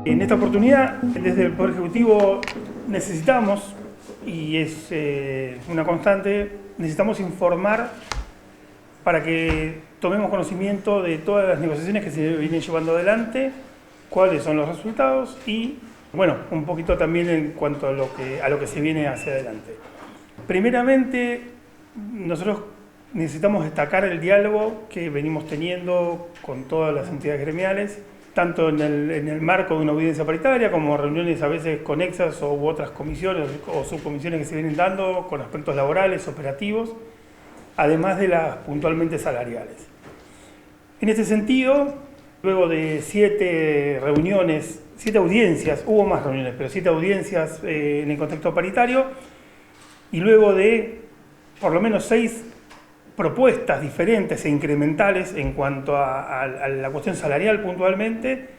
En esta oportunidad, desde el Poder Ejecutivo necesitamos, y es una constante, necesitamos informar para que tomemos conocimiento de todas las negociaciones que se vienen llevando adelante, cuáles son los resultados y, bueno, un poquito también en cuanto a lo que se viene hacia adelante. Primeramente, nosotros necesitamos destacar el diálogo que venimos teniendo con todas las entidades gremiales, tanto en el marco de una audiencia paritaria como reuniones a veces conexas u otras comisiones o subcomisiones que se vienen dando con aspectos laborales, operativos, además de las puntualmente salariales. En este sentido, luego de 7 reuniones, 7 audiencias, hubo más reuniones, pero 7 audiencias en el contexto paritario, y luego de por lo menos 6 propuestas diferentes e incrementales en cuanto a la cuestión salarial puntualmente.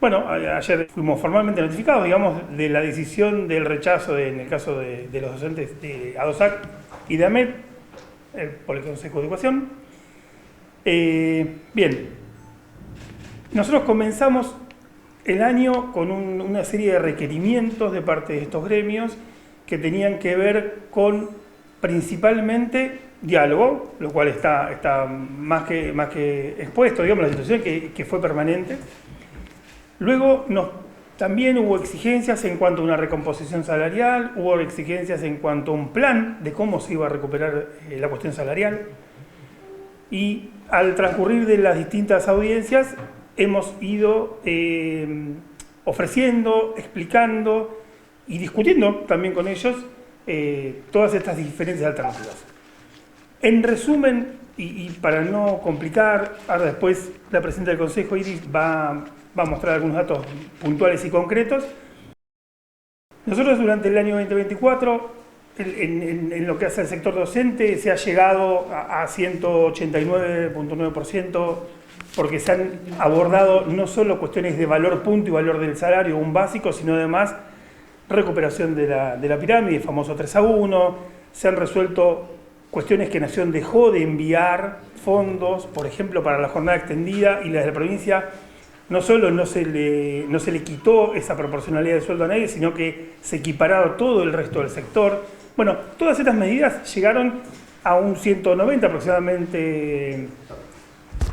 Bueno, ayer fuimos formalmente notificados, digamos, de la decisión del rechazo en el caso de los docentes de ADOSAC y de AMET por el Consejo de Educación. Bien, nosotros comenzamos el año con una serie de requerimientos de parte de estos gremios que tenían que ver con principalmente diálogo, lo cual está más que expuesto, digamos, la situación que fue permanente. Luego también hubo exigencias en cuanto a una recomposición salarial, hubo exigencias en cuanto a un plan de cómo se iba a recuperar la cuestión salarial. Y al transcurrir de las distintas audiencias hemos ido ofreciendo, explicando y discutiendo también con ellos todas estas diferentes alternativas. En resumen, y para no complicar, ahora después la presidenta del Consejo, Iris, va a mostrar algunos datos puntuales y concretos. Nosotros durante el año 2024, en lo que hace al sector docente, se ha llegado a 189.9%, porque se han abordado no solo cuestiones de valor punto y valor del salario, un básico, sino además recuperación de la pirámide, el famoso 3-a-1, se han resuelto cuestiones que Nación dejó de enviar fondos, por ejemplo, para la jornada extendida, y la de la provincia no solo no se le quitó esa proporcionalidad de sueldo a nadie, sino que se equipararon todo el resto del sector. Bueno, todas estas medidas llegaron a un 190 aproximadamente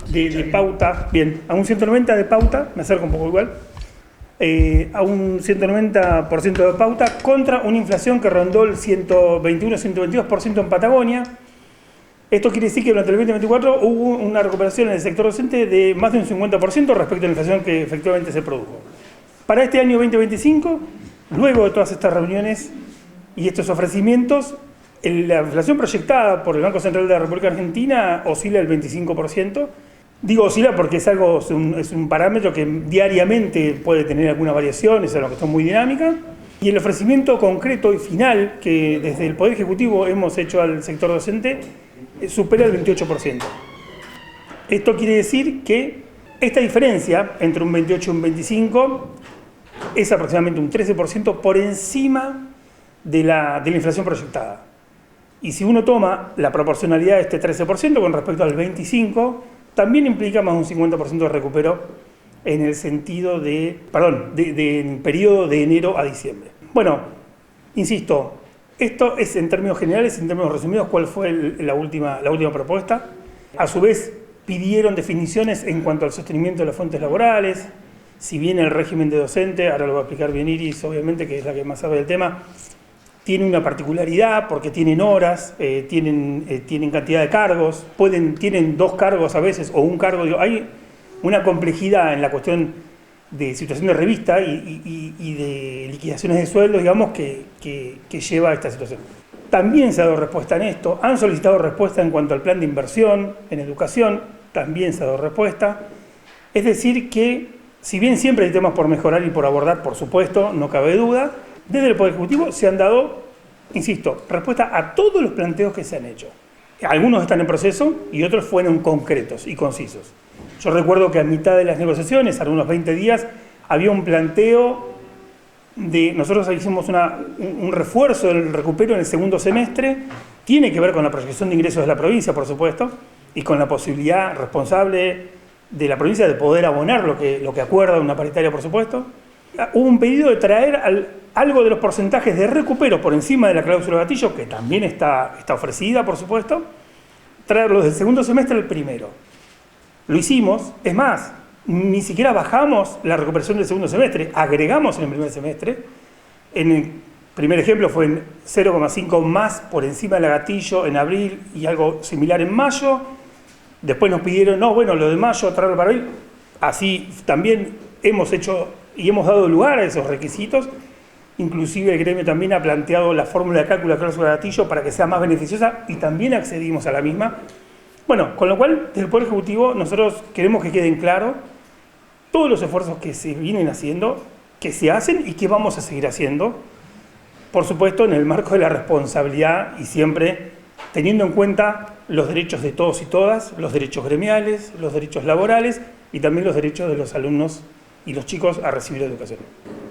de pauta, bien, a un 190 de pauta, me acerco un poco igual, a un 190% de pauta contra una inflación que rondó el 121-122% en Patagonia. Esto quiere decir que durante el 2024 hubo una recuperación en el sector docente de más de un 50% respecto a la inflación que efectivamente se produjo. Para este año 2025, luego de todas estas reuniones y estos ofrecimientos, la inflación proyectada por el Banco Central de la República Argentina oscila el 25%. Digo oscila porque es un parámetro que diariamente puede tener alguna variación, es una cuestión muy dinámica. Y el ofrecimiento concreto y final que desde el Poder Ejecutivo hemos hecho al sector docente supera el 28%. Esto quiere decir que esta diferencia entre un 28 y un 25 es aproximadamente un 13% por encima de la inflación proyectada. Y si uno toma la proporcionalidad de este 13% con respecto al 25%, también implica más de un 50% de recupero en el sentido del periodo de enero a diciembre. Bueno, insisto, esto es en términos generales, en términos resumidos, cuál fue la última propuesta. A su vez, pidieron definiciones en cuanto al sostenimiento de las fuentes laborales. Si bien el régimen de docente, ahora lo va a explicar bien Iris, obviamente, que es la que más sabe del tema, tiene una particularidad porque tienen horas, tienen cantidad de cargos, tienen 2 cargos a veces o un cargo. Hay una complejidad en la cuestión de situación de revista y de liquidaciones de sueldos, digamos, que lleva a esta situación. También se ha dado respuesta en esto, han solicitado respuesta en cuanto al plan de inversión en educación, también se ha dado respuesta. Es decir que, si bien siempre hay temas por mejorar y por abordar, por supuesto, no cabe duda, desde el Poder Ejecutivo se han dado, insisto, respuesta a todos los planteos que se han hecho. Algunos están en proceso y otros fueron concretos y concisos. Yo recuerdo que a mitad de las negociaciones, a unos 20 días, había un planteo nosotros hicimos un refuerzo del recupero en el segundo semestre, tiene que ver con la proyección de ingresos de la provincia, por supuesto, y con la posibilidad responsable de la provincia de poder abonar lo que acuerda una paritaria, por supuesto. hubo un pedido de traer algo de los porcentajes de recupero por encima de la cláusula gatillo, que también está ofrecida, por supuesto, traerlos del segundo semestre al primero. Lo hicimos, es más, ni siquiera bajamos la recuperación del segundo semestre, agregamos en el primer semestre. En el primer ejemplo fue en 0,5 más por encima de la gatillo en abril y algo similar en mayo. Después nos pidieron, no, bueno, lo de mayo, traerlo para abril. Así también hemos hecho y hemos dado lugar a esos requisitos. Inclusive el gremio también ha planteado la fórmula de cálculo de la cláusula de gatillo para que sea más beneficiosa y también accedimos a la misma. Bueno, con lo cual, desde el Poder Ejecutivo, nosotros queremos que queden claros todos los esfuerzos que se vienen haciendo, que se hacen y que vamos a seguir haciendo. Por supuesto, en el marco de la responsabilidad y siempre teniendo en cuenta los derechos de todos y todas, los derechos gremiales, los derechos laborales y también los derechos de los alumnos y los chicos a recibir educación.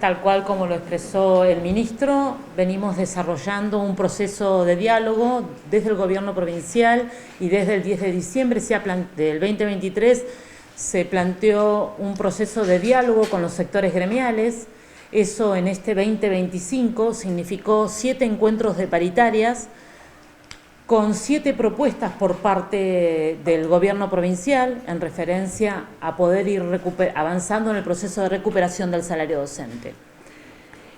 Tal cual como lo expresó el ministro, venimos desarrollando un proceso de diálogo desde el gobierno provincial y desde el 10 de diciembre del 2023 se planteó un proceso de diálogo con los sectores gremiales. Eso en este 2025 significó 7 encuentros de paritarias con 7 propuestas por parte del gobierno provincial en referencia a poder ir avanzando en el proceso de recuperación del salario docente.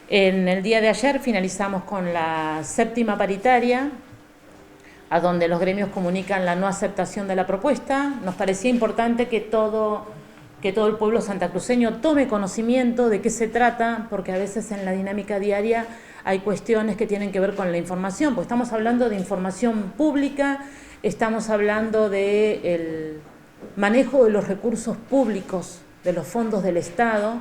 En el día de ayer finalizamos con la 7ª paritaria, a donde los gremios comunican la no aceptación de la propuesta. Nos parecía importante que todo el pueblo santacruceño tome conocimiento de qué se trata, porque a veces en la dinámica diaria hay cuestiones que tienen que ver con la información, pues estamos hablando de información pública, estamos hablando del manejo de los recursos públicos, de los fondos del Estado,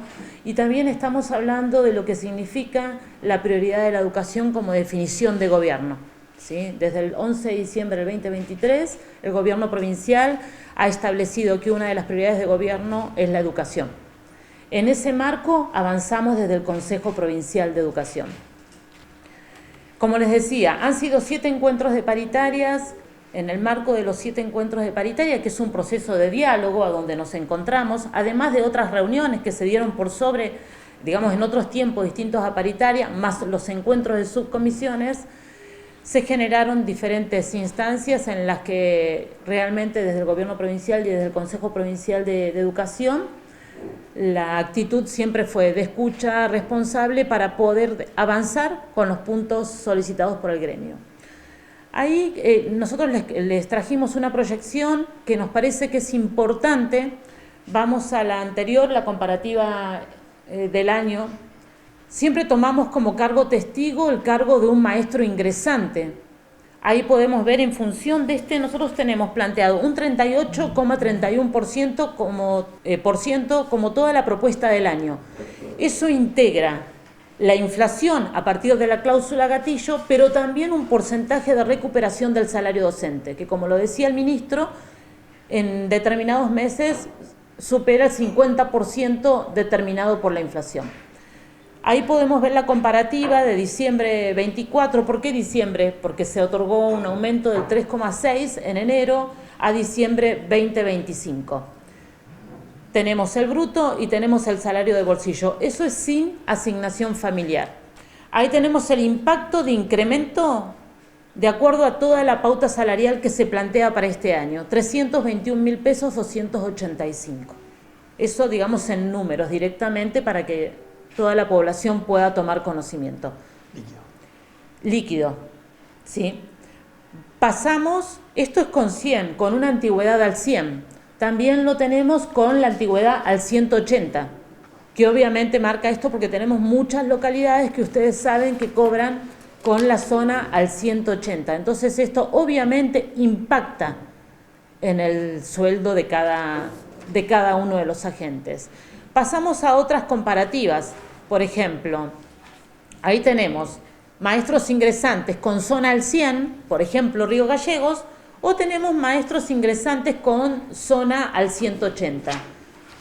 y también estamos hablando de lo que significa la prioridad de la educación como definición de gobierno, ¿sí? Desde el 11 de diciembre del 2023, el gobierno provincial ha establecido que una de las prioridades de gobierno es la educación. En ese marco avanzamos desde el Consejo Provincial de Educación. Como les decía, han sido 7 encuentros de paritarias. En el marco de los 7 encuentros de paritaria, que es un proceso de diálogo a donde nos encontramos, además de otras reuniones que se dieron por sobre, digamos, en otros tiempos distintos a paritaria, más los encuentros de subcomisiones, se generaron diferentes instancias en las que realmente desde el gobierno provincial y desde el Consejo Provincial de Educación la actitud siempre fue de escucha responsable para poder avanzar con los puntos solicitados por el gremio. Ahí nosotros les trajimos una proyección que nos parece que es importante. Vamos a la anterior, la comparativa del año. Siempre tomamos como cargo testigo el cargo de un maestro ingresante. Ahí podemos ver en función de nosotros tenemos planteado un 38,31% como toda la propuesta del año. Eso integra la inflación a partir de la cláusula gatillo, pero también un porcentaje de recuperación del salario docente, que como lo decía el ministro, en determinados meses supera el 50% determinado por la inflación. Ahí podemos ver la comparativa de diciembre 24. ¿Por qué diciembre? Porque se otorgó un aumento del 3,6 en enero a diciembre 2025. Tenemos el bruto y tenemos el salario de bolsillo. Eso es sin asignación familiar. Ahí tenemos el impacto de incremento de acuerdo a toda la pauta salarial que se plantea para este año. 321.000 pesos, 285. Eso, digamos, en números directamente para que toda la población pueda tomar conocimiento. Líquido, ¿sí? Pasamos, esto es con 100, con una antigüedad al 100. También lo tenemos con la antigüedad al 180, que obviamente marca esto porque tenemos muchas localidades que ustedes saben que cobran con la zona al 180. Entonces esto obviamente impacta en el sueldo de cada uno de los agentes. Pasamos a otras comparativas. Por ejemplo, ahí tenemos maestros ingresantes con zona al 100, por ejemplo, Río Gallegos, o tenemos maestros ingresantes con zona al 180.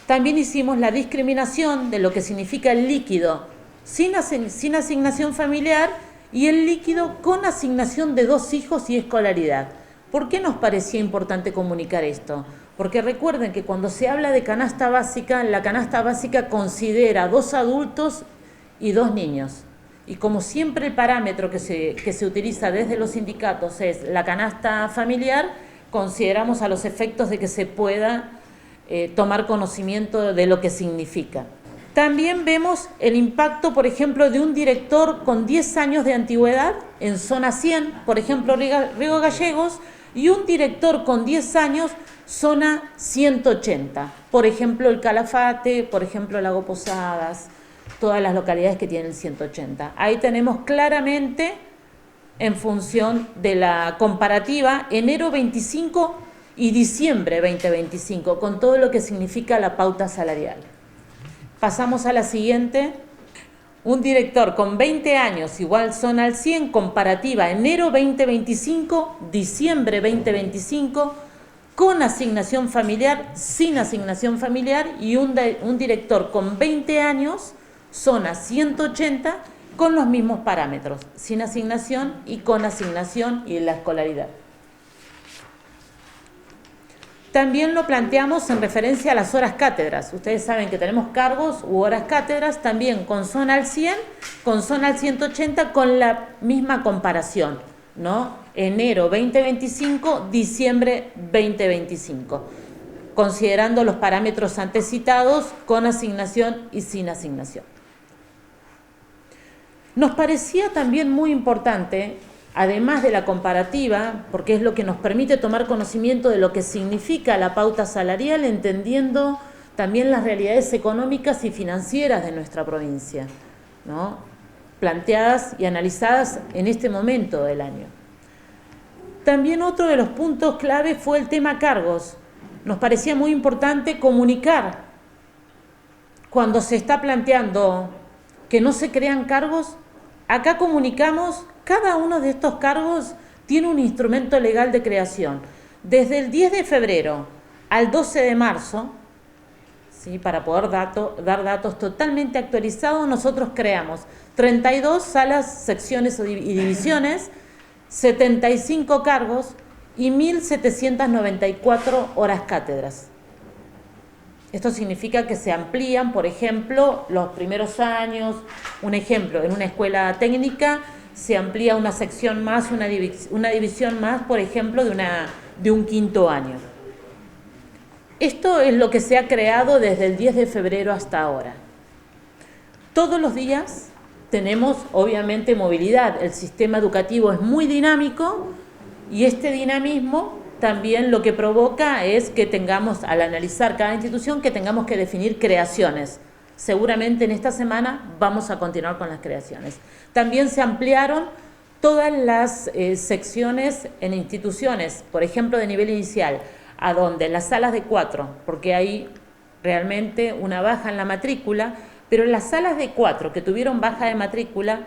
También hicimos la discriminación de lo que significa el líquido sin asignación familiar y el líquido con asignación de 2 hijos y escolaridad. ¿Por qué nos parecía importante comunicar esto? Porque recuerden que cuando se habla de canasta básica, la canasta básica considera 2 adultos y 2 niños. Y como siempre el parámetro que se utiliza desde los sindicatos es la canasta familiar, consideramos a los efectos de que se pueda tomar conocimiento de lo que significa. También vemos el impacto, por ejemplo, de un director con 10 años de antigüedad en zona 100, por ejemplo, Río Gallegos, y un director con 10 años, zona 180, por ejemplo, el Calafate, por ejemplo, Lago Posadas, todas las localidades que tienen el 180. Ahí tenemos claramente, en función de la comparativa, enero 25 y diciembre 2025, con todo lo que significa la pauta salarial. Pasamos a la siguiente. Un director con 20 años, igual zona al 100, comparativa enero 2025, diciembre 2025, con asignación familiar, sin asignación familiar, y un director con 20 años, zona 180, con los mismos parámetros, sin asignación y con asignación y la escolaridad. También lo planteamos en referencia a las horas cátedras. Ustedes saben que tenemos cargos u horas cátedras también con zona al 100, con zona al 180, con la misma comparación, ¿no? Enero 2025, diciembre 2025, considerando los parámetros antes citados con asignación y sin asignación. Nos parecía también muy importante, además de la comparativa, porque es lo que nos permite tomar conocimiento de lo que significa la pauta salarial, entendiendo también las realidades económicas y financieras de nuestra provincia, ¿no? Planteadas y analizadas en este momento del año. También otro de los puntos clave fue el tema cargos. Nos parecía muy importante comunicar cuando se está planteando que no se crean cargos. Acá comunicamos, cada uno de estos cargos tiene un instrumento legal de creación. Desde el 10 de febrero al 12 de marzo, ¿sí? Para poder dar datos totalmente actualizados, nosotros creamos 32 salas, secciones y divisiones, 75 cargos y 1.794 horas cátedras. Esto significa que se amplían, por ejemplo, los primeros años. Un ejemplo, en una escuela técnica se amplía una sección más, una división más, por ejemplo, de un quinto año. Esto es lo que se ha creado desde el 10 de febrero hasta ahora. Todos los días tenemos, obviamente, movilidad. El sistema educativo es muy dinámico y este dinamismo también lo que provoca es que tengamos, al analizar cada institución, que tengamos que definir creaciones. Seguramente en esta semana vamos a continuar con las creaciones. También se ampliaron todas las secciones en instituciones, por ejemplo, de nivel inicial, a donde las salas de 4, porque hay realmente una baja en la matrícula, pero las salas de 4 que tuvieron baja de matrícula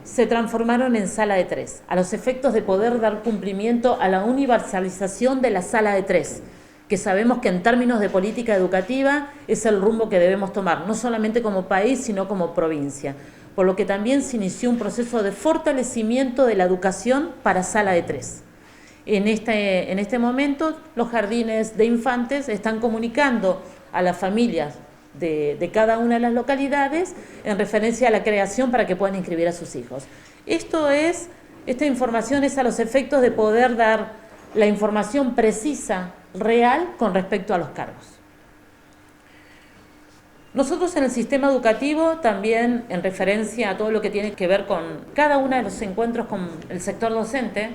se transformaron en sala de 3, a los efectos de poder dar cumplimiento a la universalización de la sala de 3, que sabemos que en términos de política educativa es el rumbo que debemos tomar, no solamente como país, sino como provincia, por lo que también se inició un proceso de fortalecimiento de la educación para sala de 3. En este momento, los jardines de infantes están comunicando a las familias de cada una de las localidades en referencia a la creación para que puedan inscribir a sus hijos. Esta información es a los efectos de poder dar la información precisa, real, con respecto a los cargos. Nosotros en el sistema educativo, también en referencia a todo lo que tiene que ver con cada uno de los encuentros con el sector docente,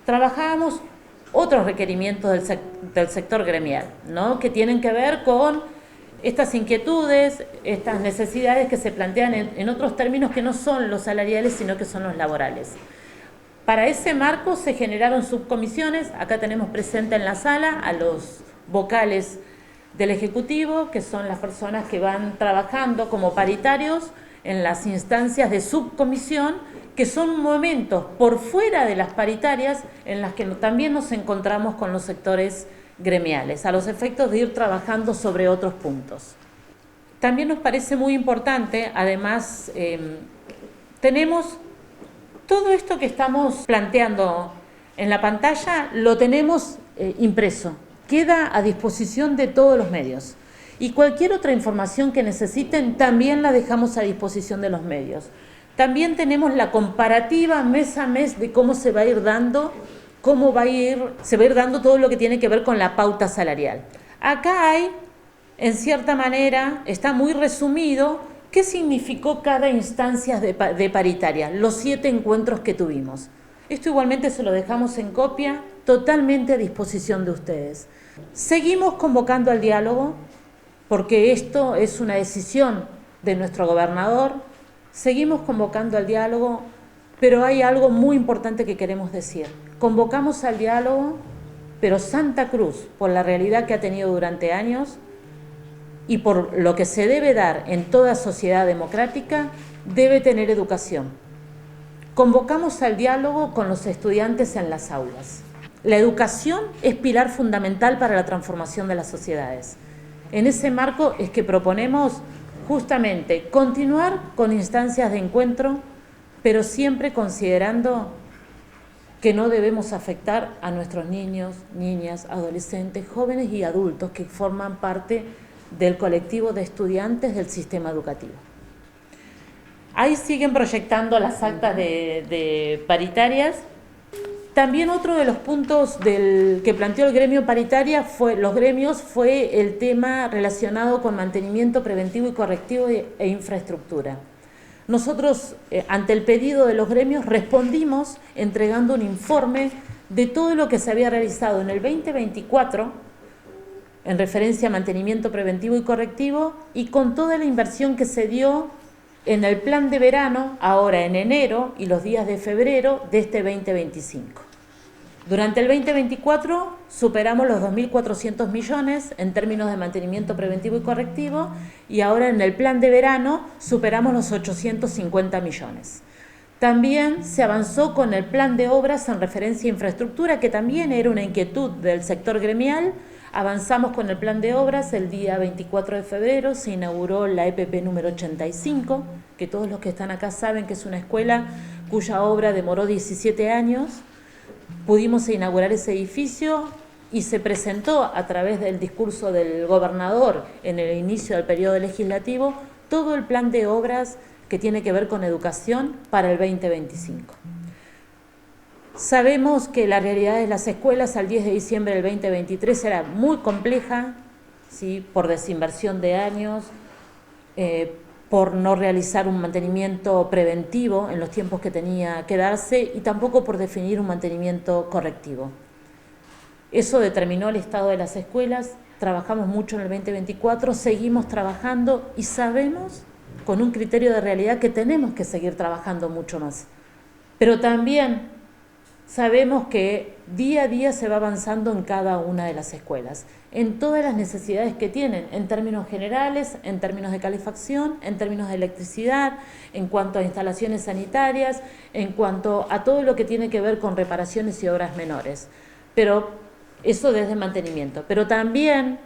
trabajábamos otros requerimientos del sector gremial, ¿no? Que tienen que ver con estas inquietudes, estas necesidades que se plantean en otros términos que no son los salariales, sino que son los laborales. Para ese marco se generaron subcomisiones. Acá tenemos presente en la sala a los vocales del Ejecutivo, que son las personas que van trabajando como paritarios en las instancias de subcomisión, que son momentos por fuera de las paritarias en las que también nos encontramos con los sectores gremiales, a los efectos de ir trabajando sobre otros puntos. También nos parece muy importante, además, tenemos todo esto que estamos planteando en la pantalla, lo tenemos impreso. queda a disposición de todos los medios. Y cualquier otra información que necesiten también la dejamos a disposición de los medios. También tenemos la comparativa mes a mes de cómo se va a ir dando, se va a ir dando todo lo que tiene que ver con la pauta salarial. Acá hay, en cierta manera, está muy resumido qué significó cada instancia de paritaria, los 7 encuentros que tuvimos. Esto igualmente se lo dejamos en copia, totalmente a disposición de ustedes. Seguimos convocando al diálogo, porque esto es una decisión de nuestro gobernador. Seguimos convocando al diálogo, pero hay algo muy importante que queremos decir. Convocamos al diálogo, pero Santa Cruz, por la realidad que ha tenido durante años y por lo que se debe dar en toda sociedad democrática, debe tener educación. Convocamos al diálogo con los estudiantes en las aulas. La educación es pilar fundamental para la transformación de las sociedades. En ese marco es que proponemos justamente continuar con instancias de encuentro, pero siempre considerando que no debemos afectar a nuestros niños, niñas, adolescentes, jóvenes y adultos que forman parte del colectivo de estudiantes del sistema educativo. Ahí siguen proyectando las actas de paritarias. También otro de los puntos que planteó el gremio paritaria fue el tema relacionado con mantenimiento preventivo y correctivo e infraestructura. Nosotros, ante el pedido de los gremios, respondimos entregando un informe de todo lo que se había realizado en el 2024 en referencia a mantenimiento preventivo y correctivo y con toda la inversión que se dio en el plan de verano, ahora en enero y los días de febrero de este 2025. Durante el 2024 superamos los 2.400 millones en términos de mantenimiento preventivo y correctivo y ahora en el plan de verano superamos los 850 millones. También se avanzó con el plan de obras en referencia a infraestructura, que también era una inquietud del sector gremial. Avanzamos con el plan de obras, el día 24 de febrero se inauguró la EPP número 85, que todos los que están acá saben que es una escuela cuya obra demoró 17 años. Pudimos inaugurar ese edificio y se presentó a través del discurso del gobernador en el inicio del periodo legislativo todo el plan de obras que tiene que ver con educación para el 2025. Sabemos que la realidad de las escuelas al 10 de diciembre del 2023 era muy compleja, ¿sí? Por desinversión de años, por no realizar un mantenimiento preventivo en los tiempos que tenía que darse y tampoco por definir un mantenimiento correctivo. Eso determinó el estado de las escuelas, trabajamos mucho en el 2024, seguimos trabajando y sabemos con un criterio de realidad que tenemos que seguir trabajando mucho más. Pero también sabemos que día a día se va avanzando en cada una de las escuelas, en todas las necesidades que tienen, en términos generales, en términos de calefacción, en términos de electricidad, en cuanto a instalaciones sanitarias, en cuanto a todo lo que tiene que ver con reparaciones y obras menores. Pero eso desde mantenimiento. Pero también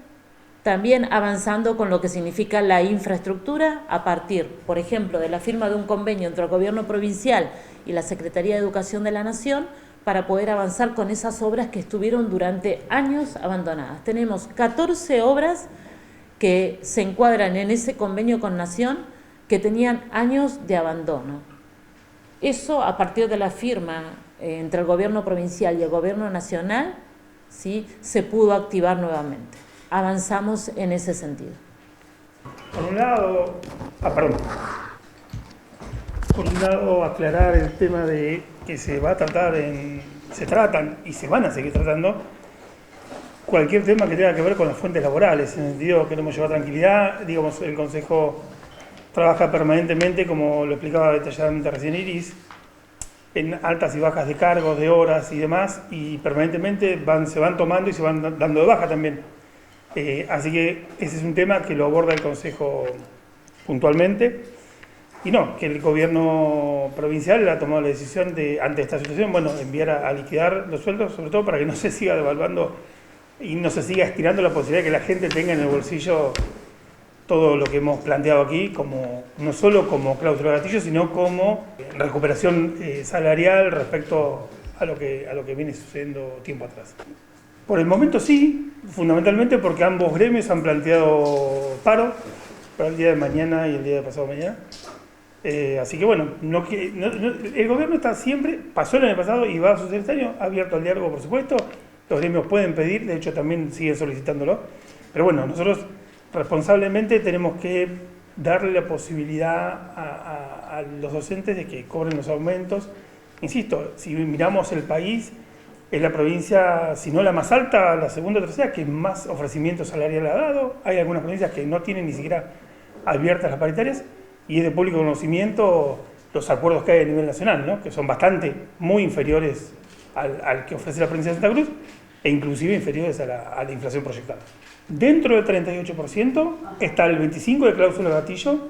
avanzando con lo que significa la infraestructura a partir, por ejemplo, de la firma de un convenio entre el Gobierno provincial y la Secretaría de Educación de la Nación, para poder avanzar con esas obras que estuvieron durante años abandonadas. Tenemos 14 obras que se encuadran en ese convenio con Nación que tenían años de abandono. Eso a partir de la firma entre el Gobierno provincial y el Gobierno nacional, ¿sí? Se pudo activar nuevamente. Avanzamos en ese sentido. Por un lado, aclarar el tema de que se tratan y se van a seguir tratando cualquier tema que tenga que ver con las fuentes laborales. En el sentido que queremos llevar tranquilidad, digamos, el Consejo trabaja permanentemente, como lo explicaba detalladamente recién Iris, en altas y bajas de cargos, de horas y demás, y permanentemente se van tomando y se van dando de baja también. Así que ese es un tema que lo aborda el Consejo puntualmente. Y no, que el gobierno provincial ha tomado la decisión de, ante esta situación, enviar a liquidar los sueldos, sobre todo para que no se siga devaluando y no se siga estirando la posibilidad de que la gente tenga en el bolsillo todo lo que hemos planteado aquí, no solo como cláusula de gatillo, sino como recuperación salarial respecto a lo que viene sucediendo tiempo atrás. Por el momento sí, fundamentalmente porque ambos gremios han planteado paro para el día de mañana y el día de pasado mañana. Así que bueno, el gobierno está siempre, pasó el año pasado y va a suceder este año, abierto al diálogo por supuesto, los gremios pueden pedir, de hecho también siguen solicitándolo, pero bueno, nosotros responsablemente tenemos que darle la posibilidad a los docentes de que cobren los aumentos. Insisto, si miramos el país, es la provincia, si no la más alta, la segunda o tercera, que más ofrecimiento salarial ha dado. Hay algunas provincias que no tienen ni siquiera abiertas las paritarias, y es de público conocimiento los acuerdos que hay a nivel nacional, ¿no? Que son bastante, muy inferiores al que ofrece la provincia de Santa Cruz, e inclusive inferiores a la inflación proyectada. Dentro del 38% está el 25% de cláusula gatillo,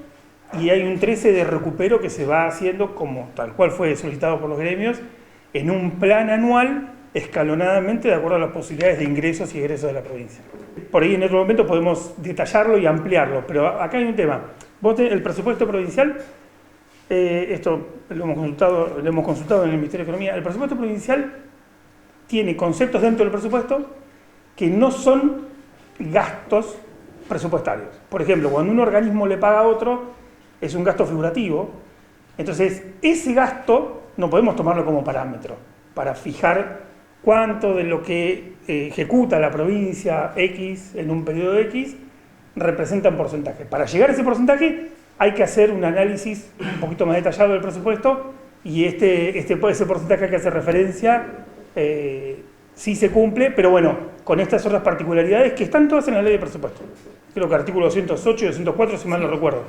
y hay un 13% de recupero que se va haciendo, como tal cual fue solicitado por los gremios, en un plan anual, escalonadamente, de acuerdo a las posibilidades de ingresos y egresos de la provincia. Por ahí en otro momento podemos detallarlo y ampliarlo, pero acá hay un tema. El presupuesto provincial, esto lo hemos consultado en el Ministerio de Economía, el presupuesto provincial tiene conceptos dentro del presupuesto que no son gastos presupuestarios. Por ejemplo, cuando un organismo le paga a otro, es un gasto figurativo. Entonces, ese gasto no podemos tomarlo como parámetro para fijar cuánto de lo que ejecuta la provincia X en un periodo X representa un porcentaje. Para llegar a ese porcentaje hay que hacer un análisis un poquito más detallado del presupuesto, y ese porcentaje que hace referencia sí se cumple, pero bueno, con estas otras particularidades que están todas en la ley de presupuesto. Creo que artículo 208 y 204, si mal no recuerdo.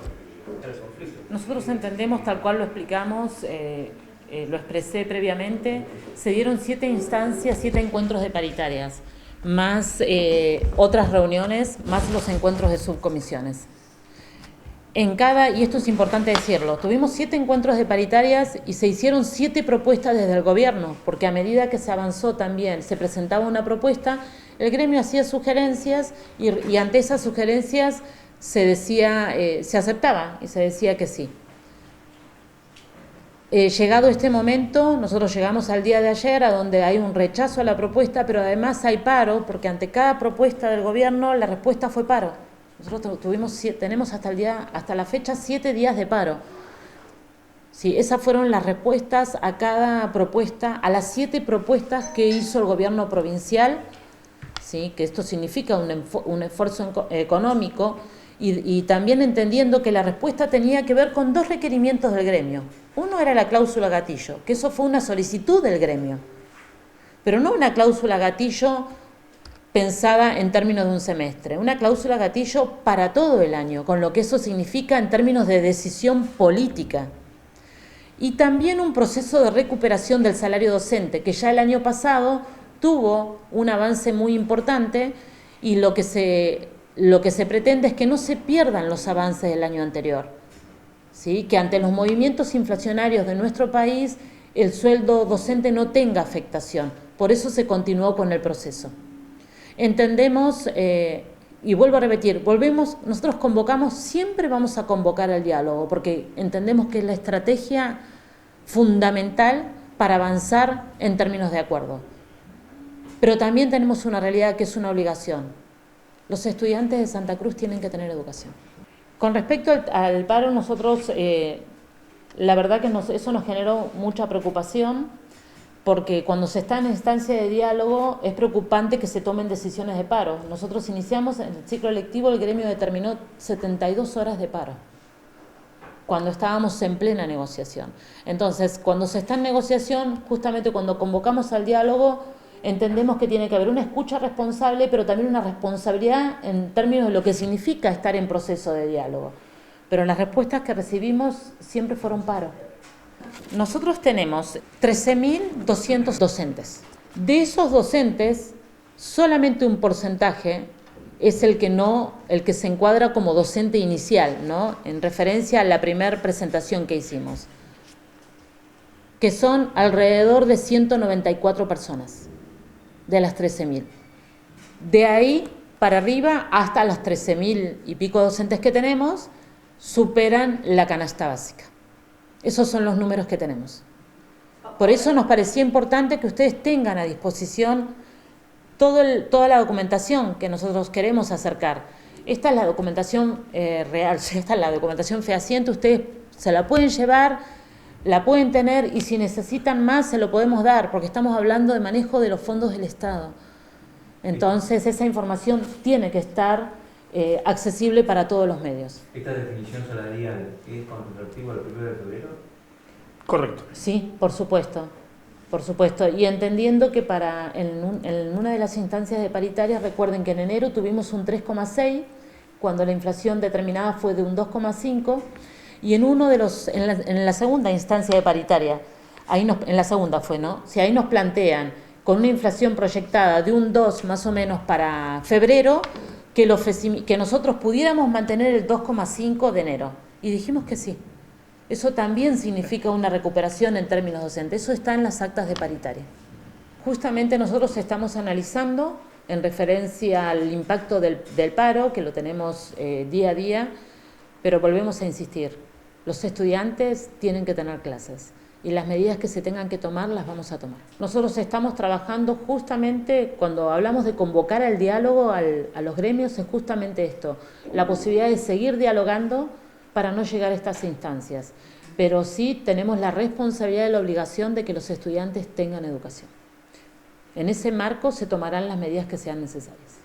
Nosotros entendemos, tal cual lo explicamos, lo expresé previamente, se dieron 7 instancias, 7 encuentros de paritarias, más otras reuniones, más los encuentros de subcomisiones. Y esto es importante decirlo, tuvimos 7 encuentros de paritarias y se hicieron 7 propuestas desde el gobierno, porque a medida que se avanzó también, se presentaba una propuesta, el gremio hacía sugerencias y ante esas sugerencias se aceptaba y se decía que sí. Llegado este momento, nosotros llegamos al día de ayer, a donde hay un rechazo a la propuesta, pero además hay paro, porque ante cada propuesta del gobierno la respuesta fue paro. Nosotros tenemos hasta la fecha 7 días de paro. Sí, esas fueron las respuestas a cada propuesta, a las 7 propuestas que hizo el gobierno provincial, ¿sí? Que esto significa un esfuerzo económico, y también entendiendo que la respuesta tenía que ver con 2 requerimientos del gremio. Uno era la cláusula gatillo, que eso fue una solicitud del gremio, pero no una cláusula gatillo pensada en términos de un semestre, una cláusula gatillo para todo el año, con lo que eso significa en términos de decisión política. Y también un proceso de recuperación del salario docente, que ya el año pasado tuvo un avance muy importante, y lo que se pretende es que no se pierdan los avances del año anterior, ¿sí? Que ante los movimientos inflacionarios de nuestro país el sueldo docente no tenga afectación. Por eso se continuó con el proceso. Entendemos, y vuelvo a repetir, nosotros siempre vamos a convocar al diálogo, porque entendemos que es la estrategia fundamental para avanzar en términos de acuerdo. Pero también tenemos una realidad que es una obligación. Los estudiantes de Santa Cruz tienen que tener educación. Con respecto al paro, nosotros, la verdad que eso nos generó mucha preocupación, porque cuando se está en instancia de diálogo es preocupante que se tomen decisiones de paro. Nosotros iniciamos en el ciclo lectivo, el gremio determinó 72 horas de paro, cuando estábamos en plena negociación. Entonces, cuando se está en negociación, justamente cuando convocamos al diálogo, entendemos que tiene que haber una escucha responsable, pero también una responsabilidad en términos de lo que significa estar en proceso de diálogo. Pero las respuestas que recibimos siempre fueron paro. Nosotros tenemos 13.200 docentes. De esos docentes, solamente un porcentaje es el que se encuadra como docente inicial, ¿no? En referencia a la primera presentación que hicimos, que son alrededor de 194 personas de las 13.000. De ahí para arriba, hasta las 13.000 y pico docentes que tenemos, superan la canasta básica. Esos son los números que tenemos. Por eso nos parecía importante que ustedes tengan a disposición toda la documentación que nosotros queremos acercar. Esta es la documentación real, esta es la documentación fehaciente, ustedes se la pueden llevar, la pueden tener y si necesitan más se lo podemos dar, porque estamos hablando de manejo de los fondos del Estado. Entonces esa información tiene que estar accesible para todos los medios. ¿Esta definición salarial es con retroactivo al 1 de febrero? Correcto. Sí, por supuesto. Por supuesto, y entendiendo que en una de las instancias de paritarias, recuerden que en enero tuvimos un 3,6, cuando la inflación determinada fue de un 2,5, y en la segunda instancia de paritaria, en la segunda fue, ¿no? Si ahí nos plantean con una inflación proyectada de un 2 más o menos para febrero, que nosotros pudiéramos mantener el 2,5 de enero, y dijimos que sí. Eso también significa una recuperación en términos docentes. Eso está en las actas de paritaria. Justamente nosotros estamos analizando en referencia al impacto del paro, que lo tenemos día a día, pero volvemos a insistir. Los estudiantes tienen que tener clases y las medidas que se tengan que tomar las vamos a tomar. Nosotros estamos trabajando justamente, cuando hablamos de convocar al diálogo a los gremios, es justamente esto, la posibilidad de seguir dialogando para no llegar a estas instancias. Pero sí tenemos la responsabilidad y la obligación de que los estudiantes tengan educación. En ese marco se tomarán las medidas que sean necesarias.